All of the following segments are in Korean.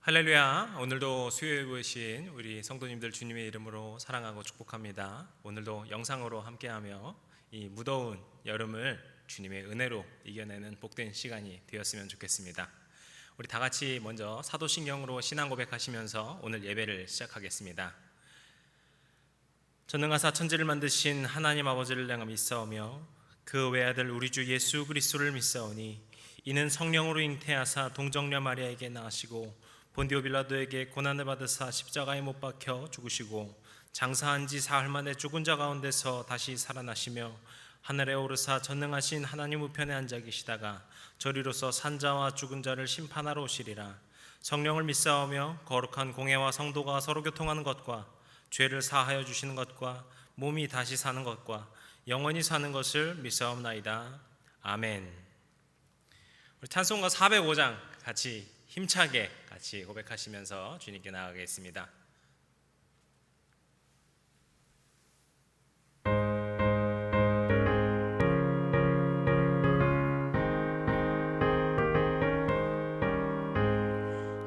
할렐루야. 오늘도 수요일 보신 우리 성도님들 주님의 이름으로 사랑하고 축복합니다. 오늘도 영상으로 함께하며 이 무더운 여름을 주님의 은혜로 이겨내는 복된 시간이 되었으면 좋겠습니다. 우리 다 같이 먼저 사도신경으로 신앙 고백하시면서 오늘 예배를 시작하겠습니다. 전능하사 천지를 만드신 하나님 아버지를 내가 믿사오며 그 외아들 우리 주 예수 그리스도를 믿사오니 이는 성령으로 잉태하사 동정녀 마리아에게 낳으시고 본디오 빌라도에게 고난을 받으사 십자가에 못 박혀 죽으시고 장사한 지 사흘 만에 죽은 자 가운데서 다시 살아나시며 하늘에 오르사 전능하신 하나님 우편에 앉아 계시다가 저리로서 산자와 죽은 자를 심판하러 오시리라. 성령을 믿사오며 거룩한 공회와 성도가 서로 교통하는 것과 죄를 사하여 주시는 것과 몸이 다시 사는 것과 영원히 사는 것을 믿사옵나이다. 아멘. 우리 찬송가 405장 같이 힘차게 같이 고백하시면서 주님께 나아가겠습니다.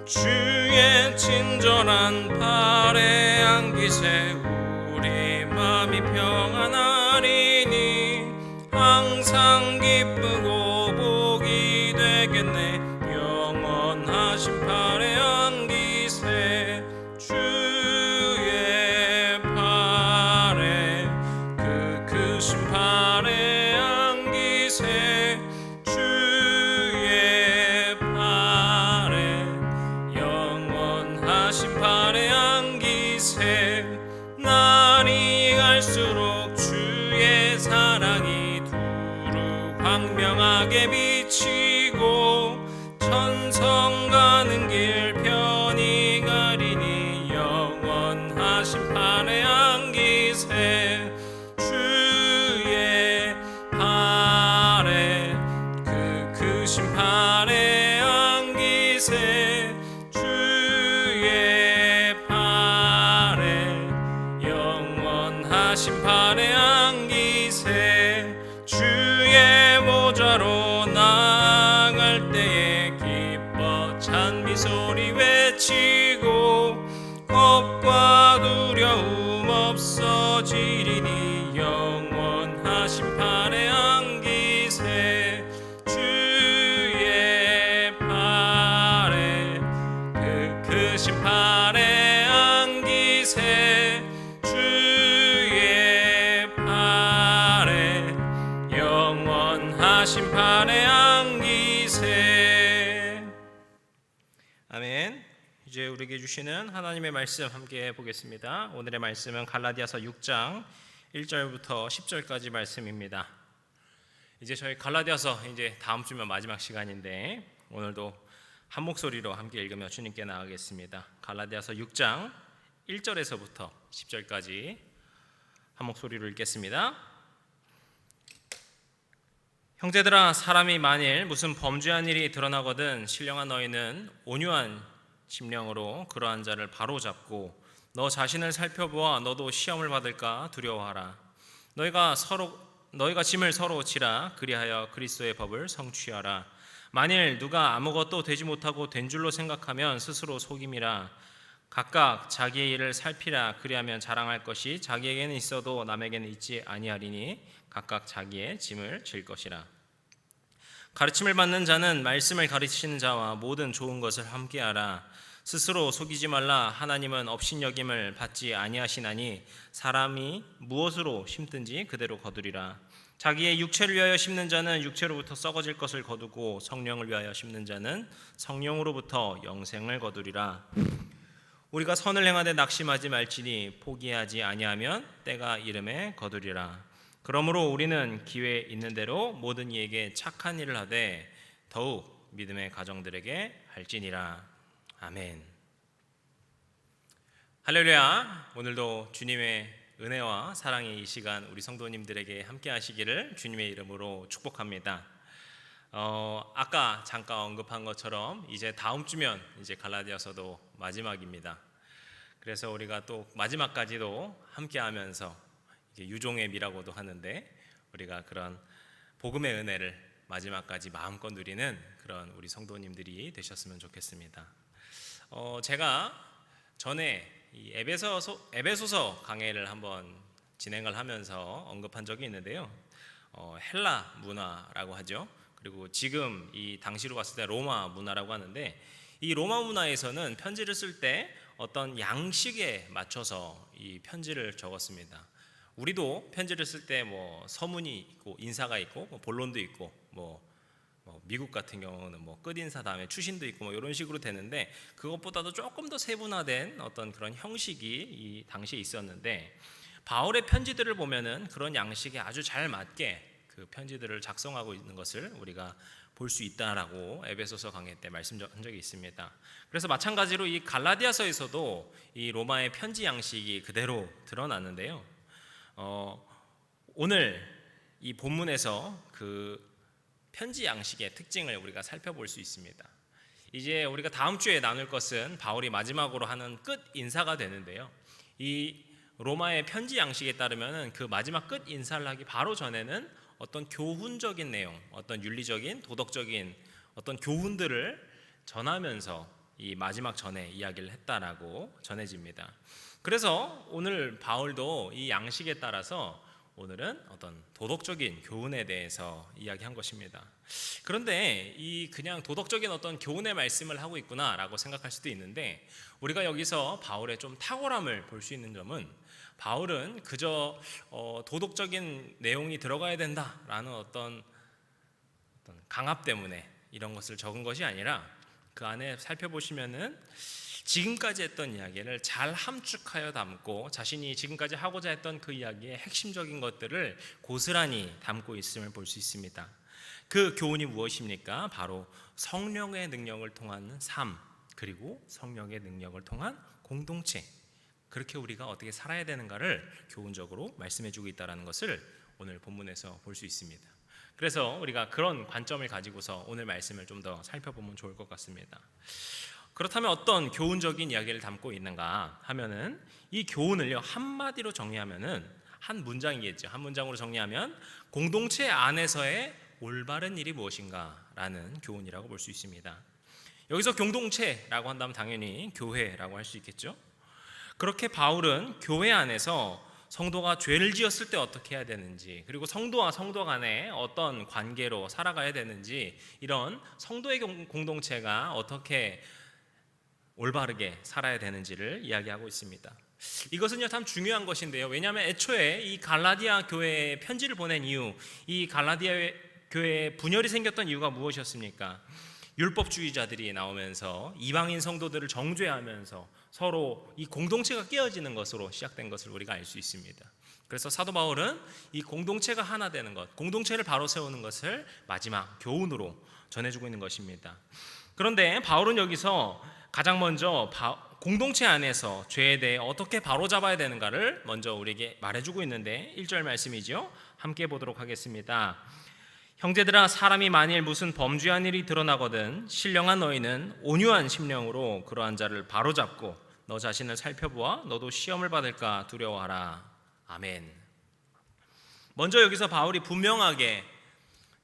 주의 친절한 팔에 안기세 우리 마음이 평안하리니 항상 기쁘고 복이 되겠네. 영원하신 팔에 안기세 주의 팔에 그 크신 팔에 안기세 주의 팔에 영원하신 팔에 안기세. 날이 갈수록 주의 사랑이 두루 광명하게 비치고 천성 가는 길 편히 가리니 영원하신 팔에 안기세 주의 팔에 그 크신 팔에 안기세 주의 팔에 영원하신 팔에 안기세. 주의 보좌로 나아갈 때에 기뻐 찬미 소리 외치고 겁과 두려움 없어지리니 영원하신 팔에 안기세 주의 팔에 그 크신 팔에 안기세 주의 팔에 영원하신 팔에 안기세. 아멘. 이제 우리에게 주시는 하나님의 말씀 함께 보겠습니다. 오늘의 말씀은 갈라디아서 6장 1절부터 10절까지 말씀입니다. 이제 저희 갈라디아서 이제 다음 주면 마지막 시간인데 오늘도 한 목소리로 함께 읽으며 주님께 나아가겠습니다. 갈라디아서 6장 1절에서부터 10절까지 한 목소리로 읽겠습니다. 형제들아, 사람이 만일 무슨 범죄한 일이 드러나거든 신령한 너희는 온유한 심령으로 그러한 자를 바로잡고 너 자신을 살펴보아 너도 시험을 받을까 두려워하라. 너희가 짐을 서로 지라. 그리하여 그리스도의 법을 성취하라. 만일 누가 아무것도 되지 못하고 된 줄로 생각하면 스스로 속임이라. 각각 자기의 일을 살피라. 그리하면 자랑할 것이 자기에게는 있어도 남에게는 있지 아니하리니 각각 자기의 짐을 질 것이라. 가르침을 받는 자는 말씀을 가르치는 자와 모든 좋은 것을 함께하라. 스스로 속이지 말라. 하나님은 업신여김을 받지 아니하시나니 사람이 무엇으로 심든지 그대로 거두리라. 자기의 육체를 위하여 심는 자는 육체로부터 썩어질 것을 거두고 성령을 위하여 심는 자는 성령으로부터 영생을 거두리라. 우리가 선을 행하되 낙심하지 말지니 포기하지 아니하면 때가 이름에 거두리라. 그러므로 우리는 기회 있는 대로 모든 이에게 착한 일을 하되 더욱 믿음의 가정들에게 할지니라. 아멘. 할렐루야. 오늘도 주님의 은혜와 사랑의 이 시간 우리 성도님들에게 함께 하시기를 주님의 이름으로 축복합니다. 아까 잠깐 언급한 것처럼 이제 다음 주면 이제 갈라디아서도 마지막입니다. 그래서 우리가 또 마지막까지도 함께 하면서 유종의 미라고도 하는데 우리가 그런 복음의 은혜를 마지막까지 마음껏 누리는 그런 우리 성도님들이 되셨으면 좋겠습니다. 제가 전에 이 에베소서 강해를 한번 진행을 하면서 언급한 적이 있는데요. 헬라 문화라고 하죠. 그리고 지금 이 당시로 봤을 때 로마 문화라고 하는데, 이 로마 문화에서는 편지를 쓸 때 어떤 양식에 맞춰서 이 편지를 적었습니다. 우리도 편지를 쓸 때 뭐 서문이 있고 인사가 있고 뭐 본론도 있고 뭐 미국 같은 경우는 뭐 끝인사 다음에 추신도 있고 뭐 이런 식으로 되는데, 그것보다도 조금 더 세분화된 어떤 그런 형식이 이 당시에 있었는데, 바울의 편지들을 보면은 그런 양식에 아주 잘 맞게 그 편지들을 작성하고 있는 것을 우리가 볼 수 있다라고 에베소서 강해 때 말씀한 적이 있습니다. 그래서 마찬가지로 이 갈라디아서에서도 이 로마의 편지 양식이 그대로 드러났는데요. 오늘 이 본문에서 그 편지 양식의 특징을 우리가 살펴볼 수 있습니다. 이제 우리가 다음 주에 나눌 것은 바울이 마지막으로 하는 끝 인사가 되는데요. 이 로마의 편지 양식에 따르면 그 마지막 끝 인사를 하기 바로 전에는 어떤 교훈적인 내용, 어떤 윤리적인 도덕적인 어떤 교훈들을 전하면서 이 마지막 전에 이야기를 했다라고 전해집니다. 그래서 오늘 바울도 이 양식에 따라서 오늘은 어떤 도덕적인 교훈에 대해서 이야기한 것입니다. 그런데 이 그냥 도덕적인 어떤 교훈의 말씀을 하고 있구나라고 생각할 수도 있는데, 우리가 여기서 바울의 좀 탁월함을 볼 수 있는 점은, 바울은 그저 도덕적인 내용이 들어가야 된다라는 어떤 강압 때문에 이런 것을 적은 것이 아니라, 그 안에 살펴보시면은 지금까지 했던 이야기를 잘 함축하여 담고 자신이 지금까지 하고자 했던 그 이야기의 핵심적인 것들을 고스란히 담고 있음을 볼 수 있습니다. 그 교훈이 무엇입니까? 바로 성령의 능력을 통한 삶, 그리고 성령의 능력을 통한 공동체, 그렇게 우리가 어떻게 살아야 되는가를 교훈적으로 말씀해주고 있다는 것을 오늘 본문에서 볼 수 있습니다. 그래서 우리가 그런 관점을 가지고서 오늘 말씀을 좀 더 살펴보면 좋을 것 같습니다. 그렇다면 어떤 교훈적인 이야기를 담고 있는가 하면은, 이 교훈을요 한마디로 정리하면은 한 문장이겠죠. 한 문장으로 정리하면 공동체 안에서의 올바른 일이 무엇인가라는 교훈이라고 볼 수 있습니다. 여기서 공동체라고 한다면 당연히 교회라고 할 수 있겠죠. 그렇게 바울은 교회 안에서 성도가 죄를 지었을 때 어떻게 해야 되는지, 그리고 성도와 성도 간에 어떤 관계로 살아가야 되는지, 이런 성도의 공동체가 어떻게 올바르게 살아야 되는지를 이야기하고 있습니다. 이것은요 참 중요한 것인데요. 왜냐하면 애초에 이 갈라디아 교회에 편지를 보낸 이유, 이 갈라디아 교회에 분열이 생겼던 이유가 무엇이었습니까? 율법주의자들이 나오면서 이방인 성도들을 정죄하면서 서로 이 공동체가 깨어지는 것으로 시작된 것을 우리가 알 수 있습니다. 그래서 사도 바울은 이 공동체가 하나 되는 것, 공동체를 바로 세우는 것을 마지막 교훈으로 전해주고 있는 것입니다. 그런데 바울은 여기서 가장 먼저 공동체 안에서 죄에 대해 어떻게 바로잡아야 되는가를 먼저 우리에게 말해주고 있는데, 1절 말씀이죠. 함께 보도록 하겠습니다. 형제들아, 사람이 만일 무슨 범죄한 일이 드러나거든 신령한 너희는 온유한 심령으로 그러한 자를 바로잡고 너 자신을 살펴보아 너도 시험을 받을까 두려워하라. 아멘. 먼저 여기서 바울이 분명하게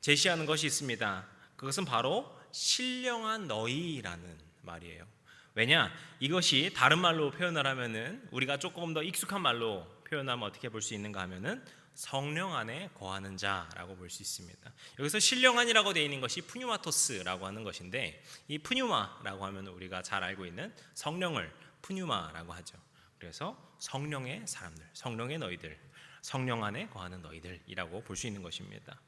제시하는 것이 있습니다. 그것은 바로 신령한 너희라는 말이에요. 왜냐? 이것이 다른 말로 표현을 하면은, 우리가 조금 더 익숙한 말로 표현하면 어떻게 볼 수 있는가 하면은 성령 안에 거하는 자라고 볼 수 있습니다. 여기서 신령한이라고 되어 있는 것이 푸뉴마토스라고 하는 것인데, 이 푸뉴마라고 하면 우리가 잘 알고 있는 성령을 푸뉴마라고 하죠. 그래서 성령의 사람들, 성령의 너희들, 성령 안에 거하는 너희들이라고 볼 수 있는 것입니다.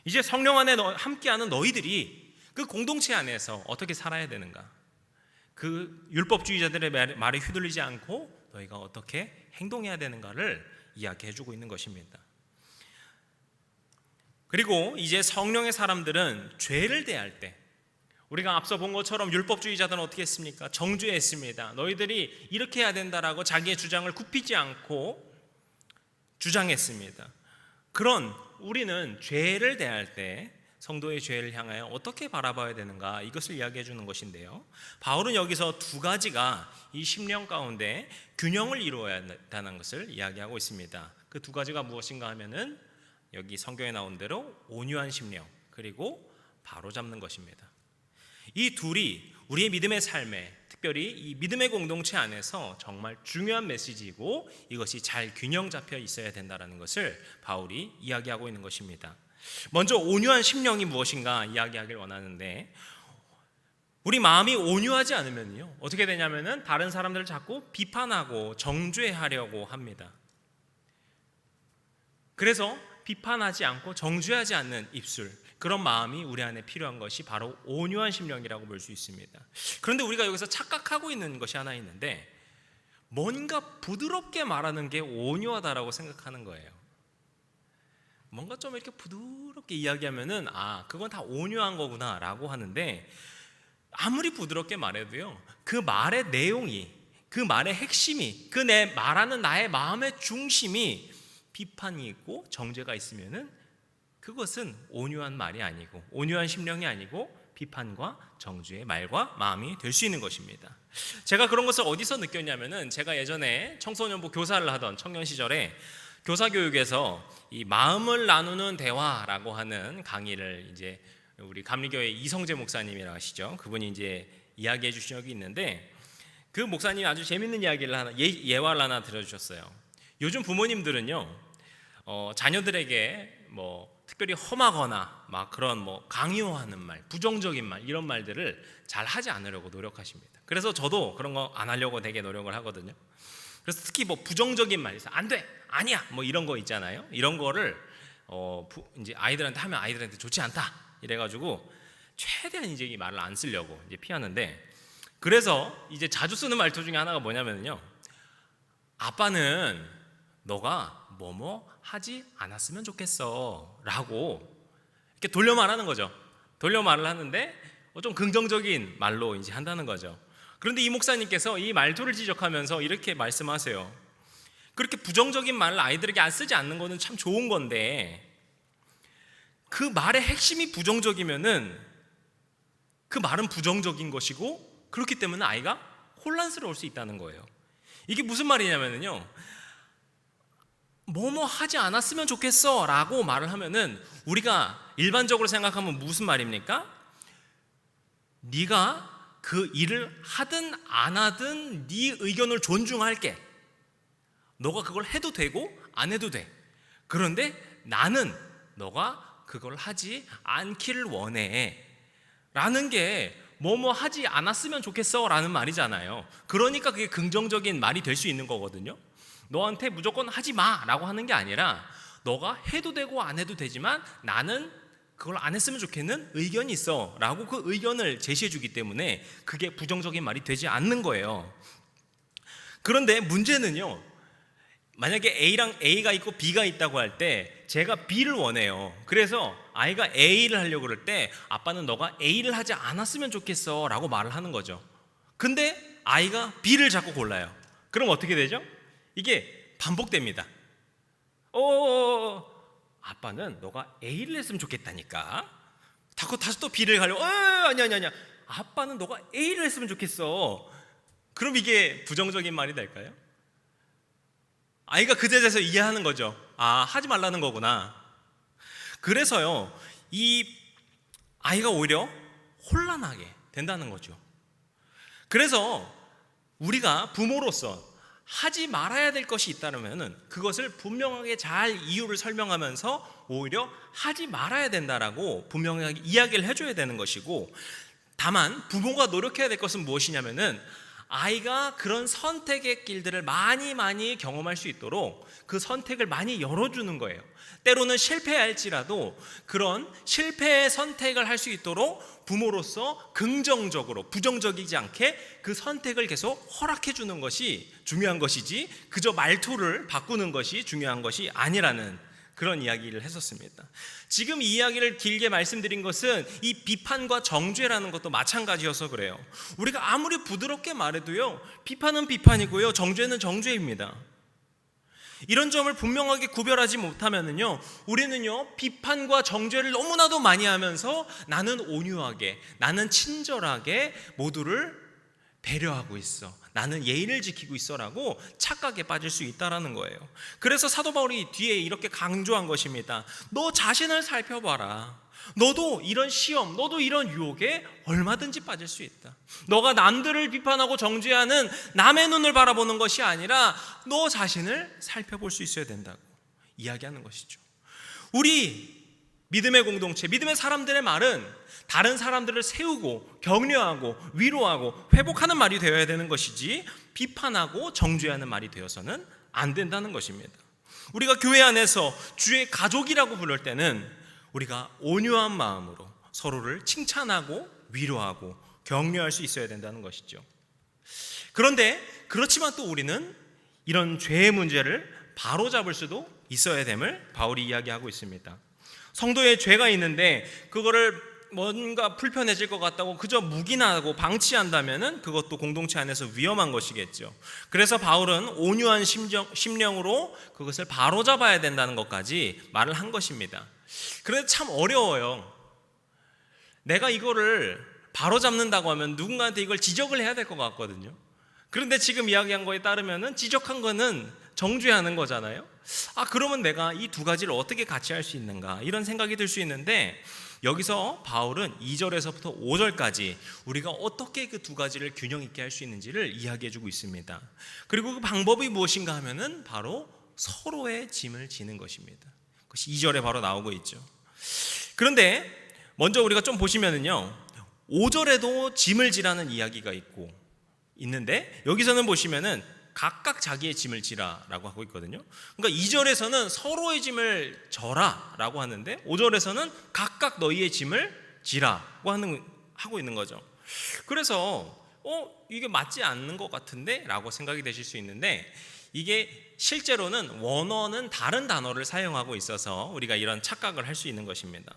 이제 성령 안에 함께하는 너희들이 그 공동체 안에서 어떻게 살아야 되는가, 그 율법주의자들의 말에 휘둘리지 않고 너희가 어떻게 행동해야 되는가를 이야기해주고 있는 것입니다. 그리고 이제 성령의 사람들은 죄를 대할 때, 우리가 앞서 본 것처럼 율법주의자들은 어떻게 했습니까? 정죄했습니다. 너희들이 이렇게 해야 된다라고 자기의 주장을 굽히지 않고 주장했습니다. 그런 우리는 죄를 대할 때 성도의 죄를 향하여 어떻게 바라봐야 되는가, 이것을 이야기해 주는 것인데요. 바울은 여기서 두 가지가 이 심령 가운데 균형을 이루어야 한다는 것을 이야기하고 있습니다. 그 두 가지가 무엇인가 하면은 여기 성경에 나온 대로 온유한 심령, 그리고 바로잡는 것입니다. 이 둘이 우리의 믿음의 삶에, 특별히 이 믿음의 공동체 안에서 정말 중요한 메시지이고 이것이 잘 균형 잡혀 있어야 된다는 것을 바울이 이야기하고 있는 것입니다. 먼저 온유한 심령이 무엇인가 이야기하길 원하는데, 우리 마음이 온유하지 않으면요 어떻게 되냐면은 다른 사람들을 자꾸 비판하고 정죄하려고 합니다. 그래서 비판하지 않고 정죄하지 않는 입술, 그런 마음이 우리 안에 필요한 것이 바로 온유한 심령이라고 볼 수 있습니다. 그런데 우리가 여기서 착각하고 있는 것이 하나 있는데, 뭔가 부드럽게 말하는 게 온유하다라고 생각하는 거예요. 뭔가 좀 이렇게 부드럽게 이야기하면은 그건 다 온유한 거구나 라고 하는데, 아무리 부드럽게 말해도요 그 말의 내용이, 그 말의 핵심이, 그 내 말하는 나의 마음의 중심이 비판이 있고 정죄가 있으면은 그것은 온유한 말이 아니고, 온유한 심령이 아니고 비판과 정죄의 말과 마음이 될 수 있는 것입니다. 제가 그런 것을 어디서 느꼈냐면은, 제가 예전에 청소년부 교사를 하던 청년 시절에 교사 교육에서 이 마음을 나누는 대화라고 하는 강의를 이제 우리 감리교회 이성재 목사님이라고 하시죠. 그분이 이제 이야기해 주신 적이 있는데, 그 목사님이 아주 재밌는 이야기를 하나, 예화를 하나 들어주셨어요. 요즘 부모님들은요 자녀들에게 특별히 험하거나 막 그런 강요하는 말, 부정적인 말, 이런 말들을 잘 하지 않으려고 노력하십니다. 그래서 저도 그런 거 안 하려고 되게 노력을 하거든요. 그래서 특히 부정적인 말, 안 돼, 아니야, 이런 거 있잖아요. 이런 거를 이제 아이들한테 하면 아이들한테 좋지 않다 이래가지고 최대한 이제 이 말을 안 쓰려고 이제 피하는데, 그래서 이제 자주 쓰는 말투 중에 하나가 뭐냐면요, 아빠는 너가 뭐뭐 하지 않았으면 좋겠어 라고 이렇게 돌려 말하는 거죠. 돌려 말을 하는데 좀 긍정적인 말로 이제 한다는 거죠. 그런데 이 목사님께서 이 말투를 지적하면서 이렇게 말씀하세요. 그렇게 부정적인 말을 아이들에게 안 쓰지 않는 거는 참 좋은 건데, 그 말의 핵심이 부정적이면은 그 말은 부정적인 것이고, 그렇기 때문에 아이가 혼란스러울 수 있다는 거예요. 이게 무슨 말이냐면요, 뭐뭐 하지 않았으면 좋겠어 라고 말을 하면은 우리가 일반적으로 생각하면 무슨 말입니까? 네가 그 일을 하든 안 하든 네 의견을 존중할게. 너가 그걸 해도 되고 안 해도 돼. 그런데 나는 너가 그걸 하지 않기를 원해 라는 게 뭐뭐 하지 않았으면 좋겠어 라는 말이잖아요. 그러니까 그게 긍정적인 말이 될 수 있는 거거든요. 너한테 무조건 하지 마 라고 하는 게 아니라, 너가 해도 되고 안 해도 되지만 나는 그걸 안 했으면 좋겠는 의견이 있어 라고 그 의견을 제시해 주기 때문에 그게 부정적인 말이 되지 않는 거예요. 그런데 문제는요, 만약에 A가 있고 B가 있다고 할 때 제가 B를 원해요. 그래서 아이가 A를 하려고 그럴 때 아빠는 너가 A를 하지 않았으면 좋겠어 라고 말을 하는 거죠. 근데 아이가 B를 자꾸 골라요. 그럼 어떻게 되죠? 이게 반복됩니다. 아빠는 너가 A를 했으면 좋겠다니까. 다시 또 B를 가려고. 아니야. 아빠는 너가 A를 했으면 좋겠어. 그럼 이게 부정적인 말이 될까요? 아이가 그에 대해서 이해하는 거죠. 하지 말라는 거구나. 그래서요, 이 아이가 오히려 혼란하게 된다는 거죠. 그래서 우리가 부모로서 하지 말아야 될 것이 있다면 그것을 분명하게 잘 이유를 설명하면서 오히려 하지 말아야 된다라고 분명하게 이야기를 해줘야 되는 것이고, 다만 부모가 노력해야 될 것은 무엇이냐면은 아이가 그런 선택의 길들을 많이 경험할 수 있도록 그 선택을 많이 열어주는 거예요. 때로는 실패할지라도 그런 실패의 선택을 할 수 있도록 부모로서 긍정적으로, 부정적이지 않게 그 선택을 계속 허락해 주는 것이 중요한 것이지, 그저 말투를 바꾸는 것이 중요한 것이 아니라는 그런 이야기를 했었습니다. 지금 이 이야기를 길게 말씀드린 것은 이 비판과 정죄라는 것도 마찬가지여서 그래요. 우리가 아무리 부드럽게 말해도요, 비판은 비판이고요, 정죄는 정죄입니다. 이런 점을 분명하게 구별하지 못하면요, 우리는요 비판과 정죄를 너무나도 많이 하면서 나는 온유하게, 나는 친절하게 모두를 배려하고 있어, 나는 예의를 지키고 있어라고 착각에 빠질 수 있다라는 거예요. 그래서 사도 바울이 뒤에 이렇게 강조한 것입니다. 너 자신을 살펴봐라. 너도 이런 시험, 너도 이런 유혹에 얼마든지 빠질 수 있다. 너가 남들을 비판하고 정죄하는 남의 눈을 바라보는 것이 아니라 너 자신을 살펴볼 수 있어야 된다고 이야기하는 것이죠. 우리 믿음의 공동체, 믿음의 사람들의 말은 다른 사람들을 세우고 격려하고 위로하고 회복하는 말이 되어야 되는 것이지 비판하고 정죄하는 말이 되어서는 안 된다는 것입니다. 우리가 교회 안에서 주의 가족이라고 부를 때는 우리가 온유한 마음으로 서로를 칭찬하고 위로하고 격려할 수 있어야 된다는 것이죠. 그런데 그렇지만 또 우리는 이런 죄의 문제를 바로잡을 수도 있어야 됨을 바울이 이야기하고 있습니다. 성도의 죄가 있는데 그거를 뭔가 불편해질 것 같다고 그저 묵인하고 방치한다면은 그것도 공동체 안에서 위험한 것이겠죠. 그래서 바울은 온유한 심령으로 그것을 바로잡아야 된다는 것까지 말을 한 것입니다. 그런데 참 어려워요. 내가 이거를 바로잡는다고 하면 누군가한테 이걸 지적을 해야 될 것 같거든요. 그런데 지금 이야기한 거에 따르면은 지적한 거는 정죄하는 거잖아요. 그러면 내가 이 두 가지를 어떻게 같이 할 수 있는가 이런 생각이 들 수 있는데, 여기서 바울은 2절에서부터 5절까지 우리가 어떻게 그 두 가지를 균형 있게 할 수 있는지를 이야기해 주고 있습니다. 그리고 그 방법이 무엇인가 하면은 바로 서로의 짐을 지는 것입니다. 그것이 2절에 바로 나오고 있죠. 그런데 먼저 우리가 좀 보시면은요, 5절에도 짐을 지라는 이야기가 있는데 여기서는 보시면은 각각 자기의 짐을 지라라고 하고 있거든요. 그러니까 2절에서는 서로의 짐을 져라라고 하는데 5절에서는 각각 너희의 짐을 지라고 하고 있는 거죠. 그래서 이게 맞지 않는 것 같은데 라고 생각이 되실 수 있는데, 이게 실제로는 원어는 다른 단어를 사용하고 있어서 우리가 이런 착각을 할 수 있는 것입니다.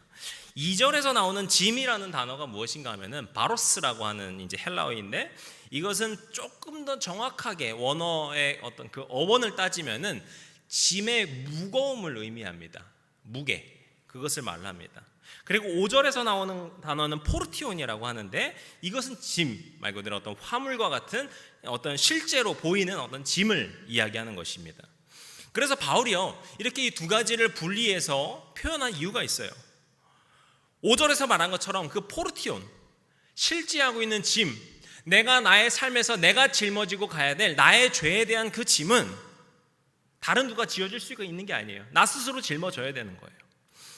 2절에서 나오는 짐이라는 단어가 무엇인가 하면은 바로스라고 하는 이제 헬라어인데, 이것은 조금 더 정확하게 원어의 어떤 그 어원을 따지면은 짐의 무거움을 의미합니다. 무게, 그것을 말합니다. 그리고 5절에서 나오는 단어는 포르티온이라고 하는데, 이것은 짐 말 그대로 어떤 화물과 같은 어떤 실제로 보이는 어떤 짐을 이야기하는 것입니다. 그래서 바울이요, 이렇게 이 두 가지를 분리해서 표현한 이유가 있어요. 5절에서 말한 것처럼 그 포르티온, 실제하고 있는 짐, 내가 나의 삶에서 내가 짊어지고 가야 될 나의 죄에 대한 그 짐은 다른 누가 지어줄 수가 있는 게 아니에요. 나 스스로 짊어져야 되는 거예요.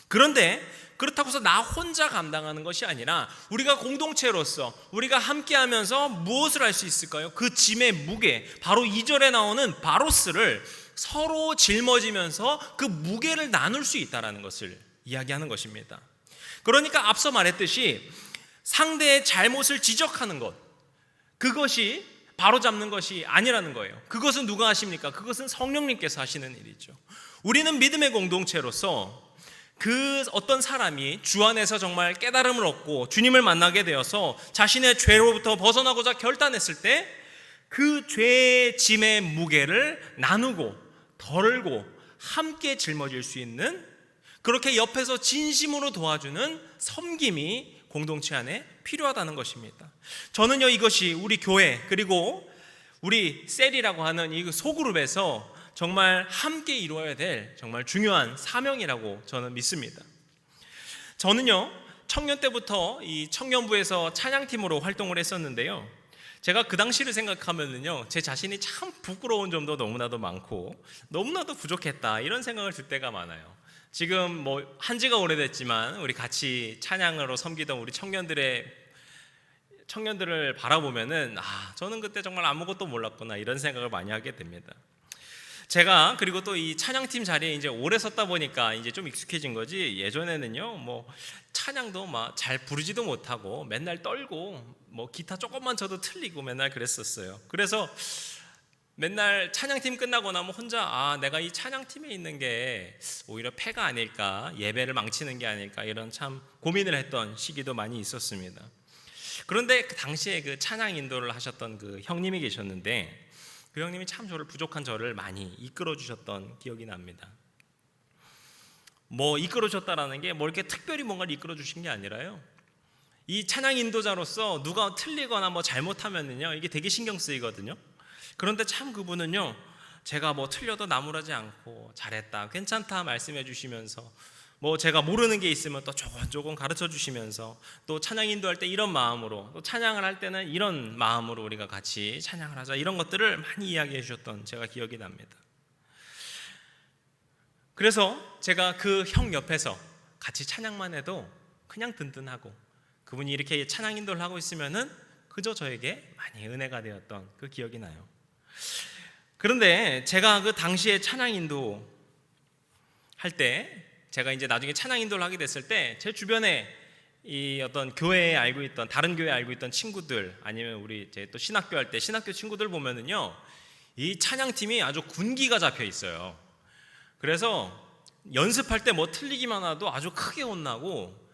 그런데 그렇다고 해서 나 혼자 감당하는 것이 아니라 우리가 공동체로서 우리가 함께하면서 무엇을 할 수 있을까요? 그 짐의 무게, 바로 2절에 나오는 바로스를 서로 짊어지면서 그 무게를 나눌 수 있다는 것을 이야기하는 것입니다. 그러니까 앞서 말했듯이 상대의 잘못을 지적하는 것, 그것이 바로잡는 것이 아니라는 거예요. 그것은 누가 하십니까? 그것은 성령님께서 하시는 일이죠. 우리는 믿음의 공동체로서 그 어떤 사람이 주 안에서 정말 깨달음을 얻고 주님을 만나게 되어서 자신의 죄로부터 벗어나고자 결단했을 때 그 죄의 짐의 무게를 나누고 덜고 함께 짊어질 수 있는, 그렇게 옆에서 진심으로 도와주는 섬김이 공동체 안에 필요하다는 것입니다. 저는요, 이것이 우리 교회 그리고 우리 셀이라고 하는 이 소그룹에서 정말 함께 이루어야 될 정말 중요한 사명이라고 저는 믿습니다. 저는요, 청년 때부터 이 청년부에서 찬양팀으로 활동을 했었는데요, 제가 그 당시를 생각하면은요, 제 자신이 참 부끄러운 점도 너무나도 많고 너무나도 부족했다 이런 생각을 들 때가 많아요. 지금 뭐 한지가 오래됐지만 우리 같이 찬양으로 섬기던 우리 청년들을 바라보면은 저는 그때 정말 아무것도 몰랐구나 이런 생각을 많이 하게 됩니다. 제가 그리고 또 이 찬양팀 자리에 이제 오래 섰다 보니까 이제 좀 익숙해진 거지, 예전에는요 뭐 찬양도 막 잘 부르지도 못하고 맨날 떨고 뭐 기타 조금만 쳐도 틀리고 맨날 그랬었어요. 그래서 맨날 찬양팀 끝나고 나면 혼자 내가 이 찬양팀에 있는 게 오히려 폐가 아닐까, 예배를 망치는 게 아닐까, 이런 참 고민을 했던 시기도 많이 있었습니다. 그런데 그 당시에 그 찬양 인도를 하셨던 그 형님이 계셨는데, 그 형님이 참 부족한 저를 많이 이끌어 주셨던 기억이 납니다. 뭐 이끌어 주셨다라는 게 뭐 이렇게 특별히 뭔가를 이끌어 주신 게 아니라요, 이 찬양 인도자로서 누가 틀리거나 뭐 잘못하면은요 이게 되게 신경 쓰이거든요. 그런데 참 그분은요, 제가 뭐 틀려도 나무라지 않고 잘했다, 괜찮다 말씀해 주시면서 뭐 제가 모르는 게 있으면 또 조금 가르쳐 주시면서 또 찬양 인도할 때 이런 마음으로, 또 찬양을 할 때는 이런 마음으로 우리가 같이 찬양을 하자, 이런 것들을 많이 이야기해 주셨던 제가 기억이 납니다. 그래서 제가 그 형 옆에서 같이 찬양만 해도 그냥 든든하고, 그분이 이렇게 찬양 인도를 하고 있으면은 그저 저에게 많이 은혜가 되었던 그 기억이 나요. 그런데 제가 그 당시에 찬양 인도 할 때, 제가 이제 나중에 찬양 인도를 하게 됐을 때 제 주변에 이 어떤 교회에 알고 있던, 다른 교회에 알고 있던 친구들, 아니면 우리 이제 또 신학교 할 때 신학교 친구들 보면은요, 이 찬양팀이 아주 군기가 잡혀 있어요. 그래서 연습할 때 뭐 틀리기만 해도 아주 크게 혼나고,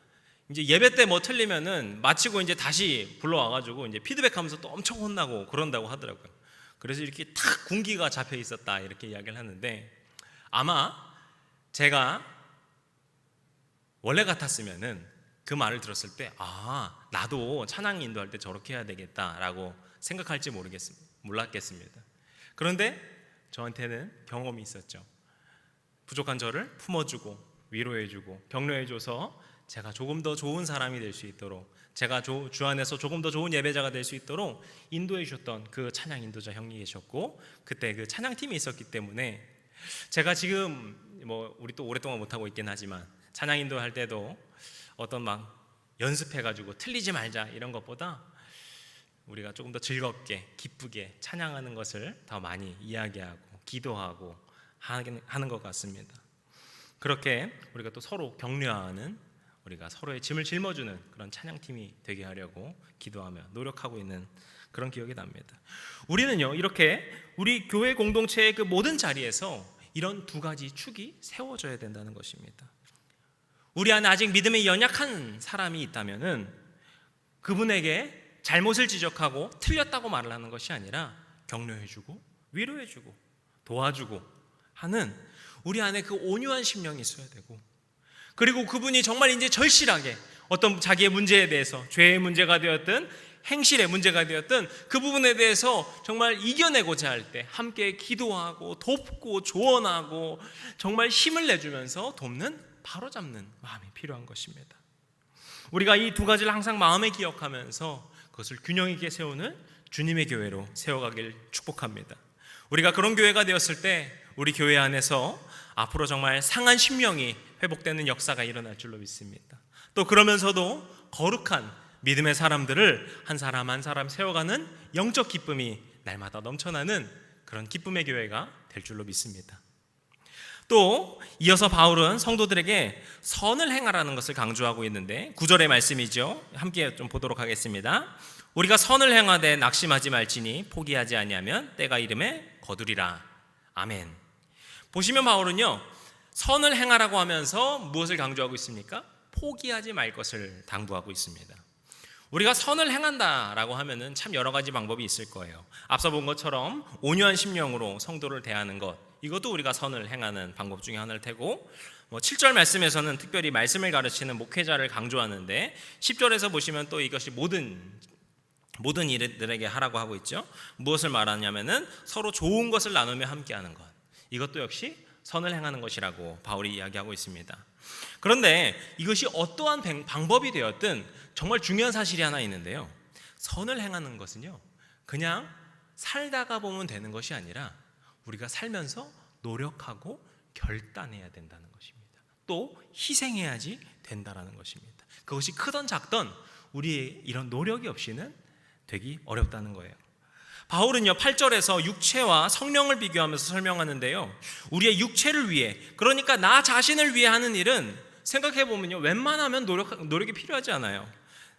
이제 예배 때 뭐 틀리면은 마치고 이제 다시 불러와가지고 이제 피드백하면서 또 엄청 혼나고 그런다고 하더라고요. 그래서 이렇게 탁 군기가 잡혀 있었다, 이렇게 이야기를 하는데, 아마 제가 원래 같았으면은 그 말을 들었을 때, 아, 나도 찬양 인도할 때 저렇게 해야 되겠다라고 생각할지 몰랐겠습니다. 그런데 저한테는 경험이 있었죠. 부족한 저를 품어주고 위로해주고 격려해줘서 제가 조금 더 좋은 사람이 될 수 있도록, 제가 주 안에서 조금 더 좋은 예배자가 될 수 있도록 인도해 주셨던 그 찬양 인도자 형이 계셨고, 그때 그 찬양팀이 있었기 때문에 제가 지금 뭐 우리 또 오랫동안 못하고 있긴 하지만 찬양 인도할 때도 어떤 막 연습해가지고 틀리지 말자 이런 것보다 우리가 조금 더 즐겁게 기쁘게 찬양하는 것을 더 많이 이야기하고 기도하고 하는 것 같습니다. 그렇게 우리가 또 서로 격려하는, 우리가 서로의 짐을 짊어주는 그런 찬양팀이 되게 하려고 기도하며 노력하고 있는 그런 기억이 납니다. 우리는요, 이렇게 우리 교회 공동체의 그 모든 자리에서 이런 두 가지 축이 세워져야 된다는 것입니다. 우리 안에 아직 믿음에 연약한 사람이 있다면은 그분에게 잘못을 지적하고 틀렸다고 말을 하는 것이 아니라 격려해주고 위로해주고 도와주고 하는 우리 안에 그 온유한 심령이 있어야 되고, 그리고 그분이 정말 이제 절실하게 어떤 자기의 문제에 대해서, 죄의 문제가 되었든 행실의 문제가 되었든 그 부분에 대해서 정말 이겨내고자 할 때 함께 기도하고 돕고 조언하고 정말 힘을 내주면서 돕는, 바로잡는 마음이 필요한 것입니다. 우리가 이 두 가지를 항상 마음에 기억하면서 그것을 균형 있게 세우는 주님의 교회로 세워가길 축복합니다. 우리가 그런 교회가 되었을 때 우리 교회 안에서 앞으로 정말 상한 심령이 회복되는 역사가 일어날 줄로 믿습니다. 또 그러면서도 거룩한 믿음의 사람들을 한 사람 한 사람 세워가는 영적 기쁨이 날마다 넘쳐나는 그런 기쁨의 교회가 될 줄로 믿습니다. 또 이어서 바울은 성도들에게 선을 행하라는 것을 강조하고 있는데, 9절의 말씀이죠. 함께 좀 보도록 하겠습니다. 우리가 선을 행하되 낙심하지 말지니 포기하지 아니하면 때가 이름에 거두리라. 아멘. 보시면 바울은요, 선을 행하라고 하면서 무엇을 강조하고 있습니까? 포기하지 말 것을 당부하고 있습니다. 우리가 선을 행한다라고 하면은 참 여러 가지 방법이 있을 거예요. 앞서 본 것처럼 온유한 심령으로 성도를 대하는 것, 이것도 우리가 선을 행하는 방법 중에 하나일 테고, 7절 말씀에서는 특별히 말씀을 가르치는 목회자를 강조하는데 10절에서 보시면 또 이것이 모든 이들에게 하라고 하고 있죠. 무엇을 말하냐면은 서로 좋은 것을 나누며 함께하는 것, 이것도 역시 선을 행하는 것이라고 바울이 이야기하고 있습니다. 그런데 이것이 어떠한 방법이 되었든 정말 중요한 사실이 하나 있는데요, 선을 행하는 것은요 그냥 살다가 보면 되는 것이 아니라 우리가 살면서 노력하고 결단해야 된다는 것입니다. 또 희생해야지 된다라는 것입니다. 그것이 크던 작던 우리의 이런 노력이 없이는 되기 어렵다는 거예요. 바울은요 8절에서 육체와 성령을 비교하면서 설명하는데요, 우리의 육체를 위해, 그러니까 나 자신을 위해 하는 일은 생각해보면요 웬만하면 노력이 필요하지 않아요.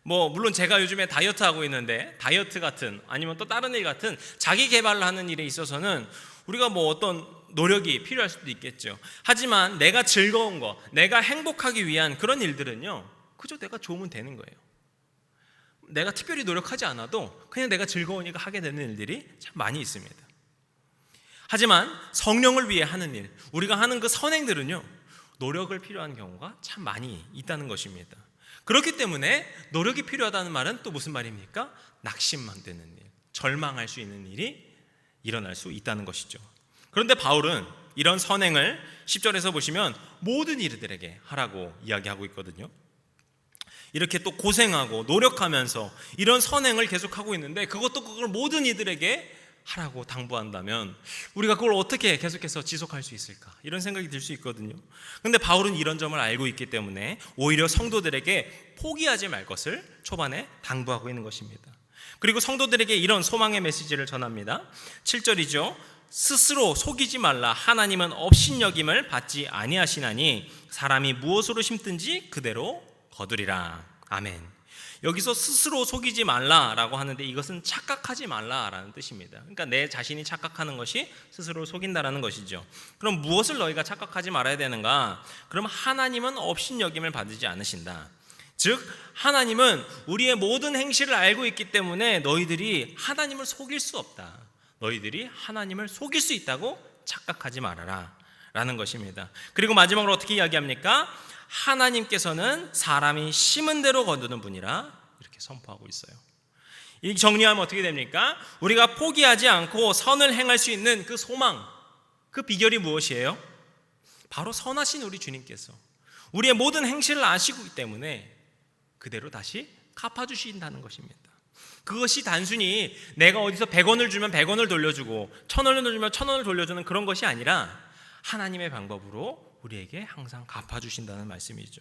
물론 제가 요즘에 다이어트 하고 있는데 다이어트 같은, 아니면 또 다른 일 같은 자기 개발을 하는 일에 있어서는 우리가 어떤 노력이 필요할 수도 있겠죠. 하지만 내가 즐거운 거, 내가 행복하기 위한 그런 일들은요 그저 내가 좋으면 되는 거예요. 내가 특별히 노력하지 않아도 그냥 내가 즐거우니까 하게 되는 일들이 참 많이 있습니다. 하지만 성령을 위해 하는 일, 우리가 하는 그 선행들은요 노력을 필요한 경우가 참 많이 있다는 것입니다. 그렇기 때문에 노력이 필요하다는 말은 또 무슨 말입니까? 낙심만 되는 일, 절망할 수 있는 일이 일어날 수 있다는 것이죠. 그런데 바울은 이런 선행을 10절에서 보시면 모든 이들에게 하라고 이야기하고 있거든요. 이렇게 또 고생하고 노력하면서 이런 선행을 계속하고 있는데 그걸 모든 이들에게 하라고 당부한다면 우리가 그걸 어떻게 계속해서 지속할 수 있을까? 이런 생각이 들 수 있거든요. 그런데 바울은 이런 점을 알고 있기 때문에 오히려 성도들에게 포기하지 말 것을 초반에 당부하고 있는 것입니다. 그리고 성도들에게 이런 소망의 메시지를 전합니다. 7절이죠. 스스로 속이지 말라. 하나님은 업신여김을 받지 아니하시나니 사람이 무엇으로 심든지 그대로 거두리라. 아멘. 여기서 스스로 속이지 말라라고 하는데 이것은 착각하지 말라라는 뜻입니다. 그러니까 내 자신이 착각하는 것이 스스로 속인다라는 것이죠. 그럼 무엇을 너희가 착각하지 말아야 되는가? 그럼 하나님은 업신여김을 받지 않으신다. 즉 하나님은 우리의 모든 행실을 알고 있기 때문에 너희들이 하나님을 속일 수 없다. 너희들이 하나님을 속일 수 있다고 착각하지 말아라 라는 것입니다. 그리고 마지막으로 어떻게 이야기합니까? 하나님께서는 사람이 심은 대로 거두는 분이라 이렇게 선포하고 있어요. 이 정리하면 어떻게 됩니까? 우리가 포기하지 않고 선을 행할 수 있는 그 소망, 그 비결이 무엇이에요? 바로 선하신 우리 주님께서 우리의 모든 행실을 아시기 때문에 그대로 다시 갚아주신다는 것입니다. 그것이 단순히 내가 어디서 100원을 주면 100원을 돌려주고 1000원을 주면 1000원을 돌려주는 그런 것이 아니라 하나님의 방법으로 우리에게 항상 갚아주신다는 말씀이죠.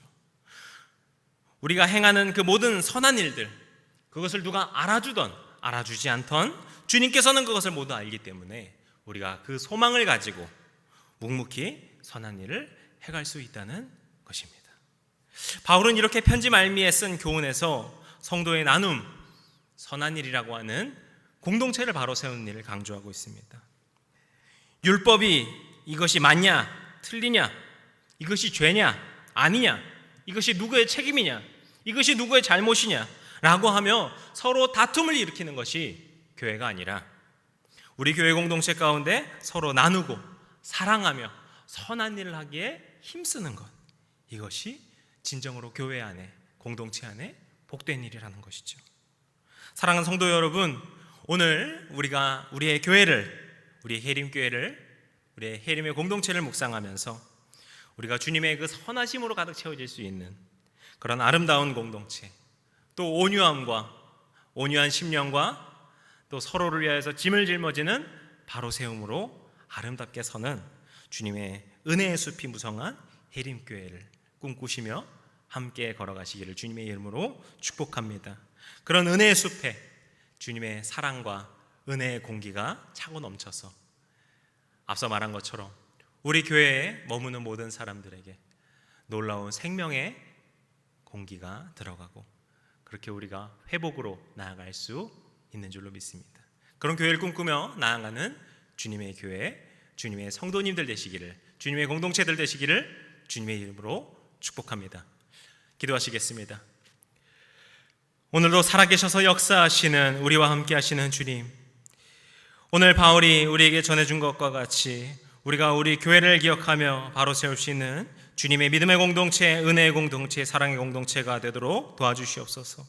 우리가 행하는 그 모든 선한 일들, 그것을 누가 알아주던 알아주지 않던 주님께서는 그것을 모두 알기 때문에 우리가 그 소망을 가지고 묵묵히 선한 일을 해갈 수 있다는 것입니다. 바울은 이렇게 편지 말미에 쓴 교훈에서 성도의 나눔, 선한 일이라고 하는 공동체를 바로 세우는 일을 강조하고 있습니다. 율법이 이것이 맞냐, 틀리냐, 이것이 죄냐, 아니냐, 이것이 누구의 책임이냐, 이것이 누구의 잘못이냐 라고 하며 서로 다툼을 일으키는 것이 교회가 아니라 우리 교회 공동체 가운데 서로 나누고 사랑하며 선한 일을 하기에 힘쓰는 것, 이것이 진정으로 교회 안에, 공동체 안에 복된 일이라는 것이죠. 사랑하는 성도 여러분, 오늘 우리가 우리의 교회를, 우리의 해림교회를, 우리의 해림의 공동체를 묵상하면서 우리가 주님의 그 선하심으로 가득 채워질 수 있는 그런 아름다운 공동체, 또 온유한 심령과 또 서로를 위하여서 짐을 짊어지는 바로 세움으로 아름답게 서는 주님의 은혜의 숲이 무성한 해림교회를 꿈꾸시며 함께 걸어가시기를 주님의 이름으로 축복합니다. 그런 은혜의 숲에 주님의 사랑과 은혜의 공기가 차고 넘쳐서 앞서 말한 것처럼 우리 교회에 머무는 모든 사람들에게 놀라운 생명의 공기가 들어가고 그렇게 우리가 회복으로 나아갈 수 있는 줄로 믿습니다. 그런 교회를 꿈꾸며 나아가는 주님의 교회, 주님의 성도님들 되시기를, 주님의 공동체들 되시기를 주님의 이름으로 축복합니다. 기도하시겠습니다. 오늘도 살아계셔서 역사하시는 우리와 함께 하시는 주님, 오늘 바울이 우리에게 전해준 것과 같이 우리가 우리 교회를 기억하며 바로 세울 수 있는 주님의 믿음의 공동체, 은혜의 공동체, 사랑의 공동체가 되도록 도와주시옵소서.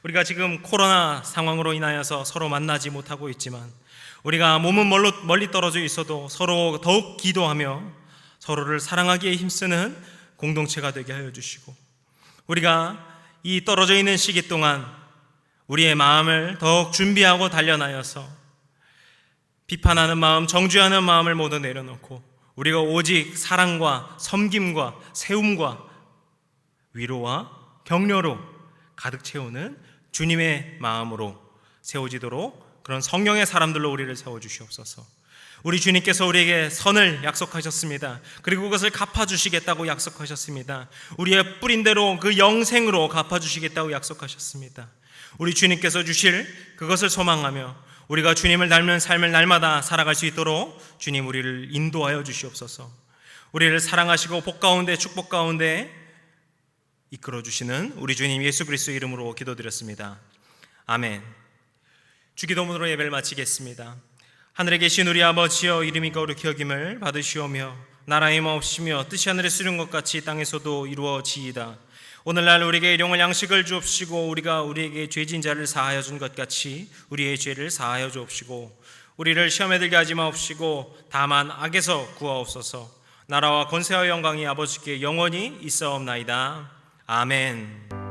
우리가 지금 코로나 상황으로 인하여서 서로 만나지 못하고 있지만 우리가 몸은 멀리 떨어져 있어도 서로 더욱 기도하며 서로를 사랑하기에 힘쓰는 공동체가 되게 하여 주시고, 우리가 이 떨어져 있는 시기 동안 우리의 마음을 더욱 준비하고 단련하여서 비판하는 마음, 정죄하는 마음을 모두 내려놓고 우리가 오직 사랑과 섬김과 세움과 위로와 격려로 가득 채우는 주님의 마음으로 세워지도록 그런 성령의 사람들로 우리를 세워주시옵소서. 우리 주님께서 우리에게 선을 약속하셨습니다. 그리고 그것을 갚아주시겠다고 약속하셨습니다. 우리의 뿌린 대로 그 영생으로 갚아주시겠다고 약속하셨습니다. 우리 주님께서 주실 그것을 소망하며 우리가 주님을 닮는 삶을 날마다 살아갈 수 있도록 주님 우리를 인도하여 주시옵소서. 우리를 사랑하시고 복 가운데 축복 가운데 이끌어 주시는 우리 주님 예수 그리스도 이름으로 기도드렸습니다. 아멘. 주기도문으로 예배를 마치겠습니다. 하늘에 계신 우리 아버지여, 이름이 거룩히 여김을 받으시오며 나라의 마옵시며 뜻이 하늘에 이루는 것 같이 땅에서도 이루어지이다. 오늘날 우리에게 일용할 양식을 주옵시고 우리가 우리에게 죄진 자를 사하여 준 것 같이 우리의 죄를 사하여 주옵시고 우리를 시험에 들게 하지 마옵시고 다만 악에서 구하옵소서. 나라와 권세와 영광이 아버지께 영원히 있사옵나이다. 아멘.